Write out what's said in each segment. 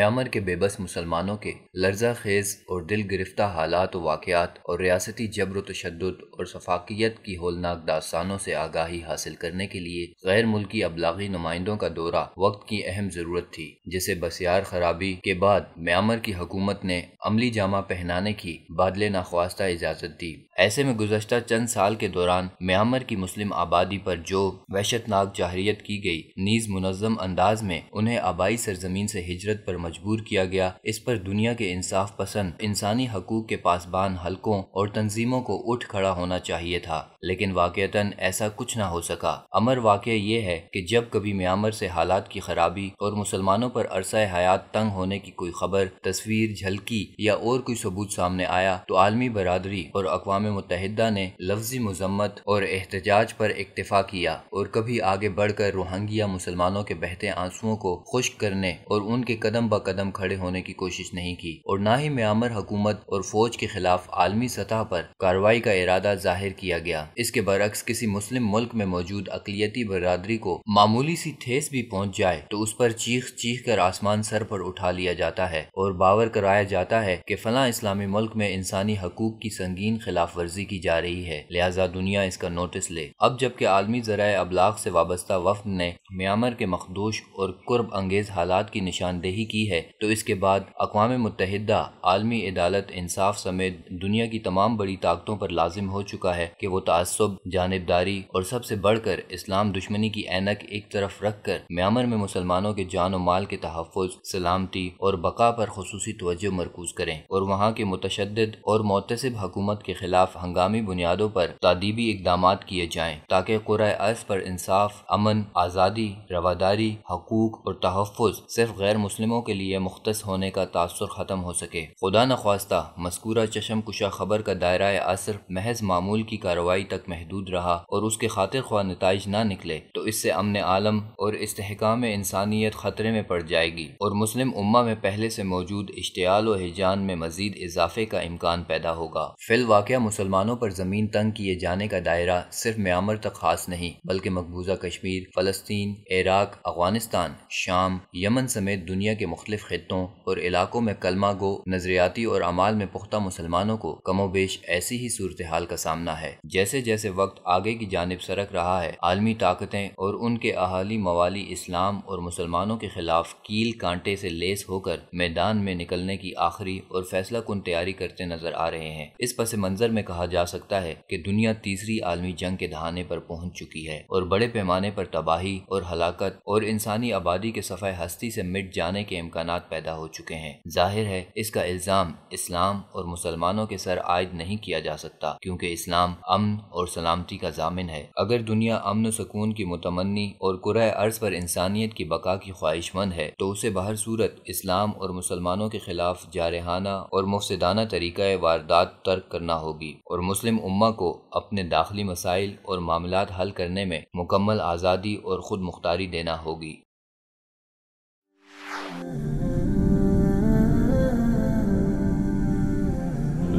Myanmar کے بے بس مسلمانوں کے لرزہ خیز اور دل گرفتہ حالات و واقعات اور ریاستی جبر و تشدد اور شفاقیت کی ہولناک داستانوں سے آگاہی حاصل کرنے کے لیے غیر ملکی ابلاغی نمائندوں کا دورہ وقت کی اہم ضرورت تھی، جسے بسیار خرابی کے بعد میانمار کی حکومت نے عملی جامہ پہنانے کی بادل ناخواستہ اجازت دی۔ ایسے میں گزشتہ چند سال کے دوران میانمار کی مسلم آبادی پر جو وحشتناک جارحیت کی گئی، نیز منظم انداز میں انہیں آبائی سرزمین سے ہجرت پر مجبور کیا گیا، اس پر دنیا کے انصاف پسند انسانی حقوق کے پاسبان حلقوں اور تنظیموں کو اٹھ کھڑا ہونا چاہیے تھا، لیکن واقعتاً ایسا کچھ نہ ہو سکا۔ امر واقعہ یہ ہے کہ جب کبھی میانمار سے حالات کی خرابی اور مسلمانوں پر عرصہ حیات تنگ ہونے کی کوئی خبر، تصویر، جھلکی یا اور کوئی ثبوت سامنے آیا تو عالمی برادری اور اقوام متحدہ نے لفظی مذمت اور احتجاج پر اکتفا کیا، اور کبھی آگے بڑھ کر روہنگیا مسلمانوں کے بہتے آنسوؤں کو خشک کرنے اور ان کے قدم بہ قدم کھڑے ہونے کی کوشش نہیں کی، اور نہ ہی میانمار حکومت اور فوج کے خلاف عالمی سطح پر کارروائی کا ارادہ ظاہر کیا گیا۔ اس کے برعکس کسی مسلم ملک میں موجود اقلیتی برادری کو معمولی سی ٹھیس بھی پہنچ جائے تو اس پر چیخ چیخ کر آسمان سر پر اٹھا لیا جاتا ہے اور باور کرایا جاتا ہے کہ فلاں اسلامی ملک میں انسانی حقوق کی سنگین خلاف ورزی کی جا رہی ہے، لہٰذا دنیا اس کا نوٹس لے۔ اب جبکہ عالمی ذرائع ابلاغ سے وابستہ وفد نے میانمار کے مخدوش اور کرب انگیز حالات کی نشاندہی کی ہے، تو اس کے بعد اقوام متحدہ، عالمی عدالت، انصاف سمیت دنیا کی تمام بڑی طاقتوں پر لازم ہو چکا ہے کہ وہ تعصب، جانبداری اور سب سے بڑھ کر اسلام دشمنی کی اینک ایک طرف رکھ کر میانمار میں مسلمانوں کے جان و مال کے تحفظ، سلامتی اور بقا پر خصوصی توجہ مرکوز کریں، اور وہاں کے متشدد اور معتصب حکومت کے خلاف ہنگامی بنیادوں پر تادیبی اقدامات کیے جائیں تاکہ قرۂ ارض پر انصاف، امن، آزادی، رواداری، حقوق اور تحفظ صرف غیر مسلموں کے لیے مختص ہونے کا تاثر ختم ہو سکے۔ خدا نخواستہ مذکورہ چشم کشا خبر کا دائرہ اثر محض معمول کی کارروائی تک محدود رہا اور اس کے خاطر خواہ نتائج نہ نکلے تو اس سے امن عالم اور استحکام انسانیت خطرے میں پڑ جائے گی، اور مسلم امہ میں پہلے سے موجود اشتعال و ہیجان میں مزید اضافے کا امکان پیدا ہوگا۔ فی الواقع مسلمانوں پر زمین تنگ کیے جانے کا دائرہ صرف میانمار تک خاص نہیں، بلکہ مقبوضہ کشمیر، فلسطین، عراق، افغانستان، شام، یمن سمیت دنیا کے مختلف خطوں اور علاقوں میں کلمہ گو، نظریاتی اور اعمال میں پختہ مسلمانوں کو کم و بیش ایسی ہی صورتحال کا سامنا ہے۔ جیسے جیسے وقت آگے کی جانب سرک رہا ہے، عالمی طاقتیں اور ان کے اہالی موالی اسلام اور مسلمانوں کے خلاف کیل کانٹے سے لیس ہو کر میدان میں نکلنے کی آخری اور فیصلہ کن تیاری کرتے نظر آ رہے ہیں۔ اس پس منظر میں کہا جا سکتا ہے کہ دنیا تیسری عالمی جنگ کے دہانے پر پہنچ چکی ہے اور بڑے پیمانے پر تباہی اور ہلاکت اور انسانی آبادی کے صفحہ ہستی سے مٹ جانے کے امکانات پیدا ہو چکے ہیں۔ ظاہر ہے اس کا الزام اسلام اور مسلمانوں کے سر عائد نہیں کیا جا سکتا، کیونکہ اسلام امن اور سلامتی کا ضامن ہے۔ اگر دنیا امن و سکون کی متمنی اور کرۂ ارض پر انسانیت کی بقا کی خواہش مند ہے تو اسے بہر صورت اسلام اور مسلمانوں کے خلاف جارحانہ اور مفسدانہ طریقہ واردات ترک کرنا ہوگی، اور مسلم امہ کو اپنے داخلی مسائل اور معاملات حل کرنے میں مکمل آزادی اور خود مختاری دینا ہوگی۔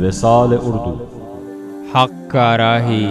وصال اردو، حق کا راہی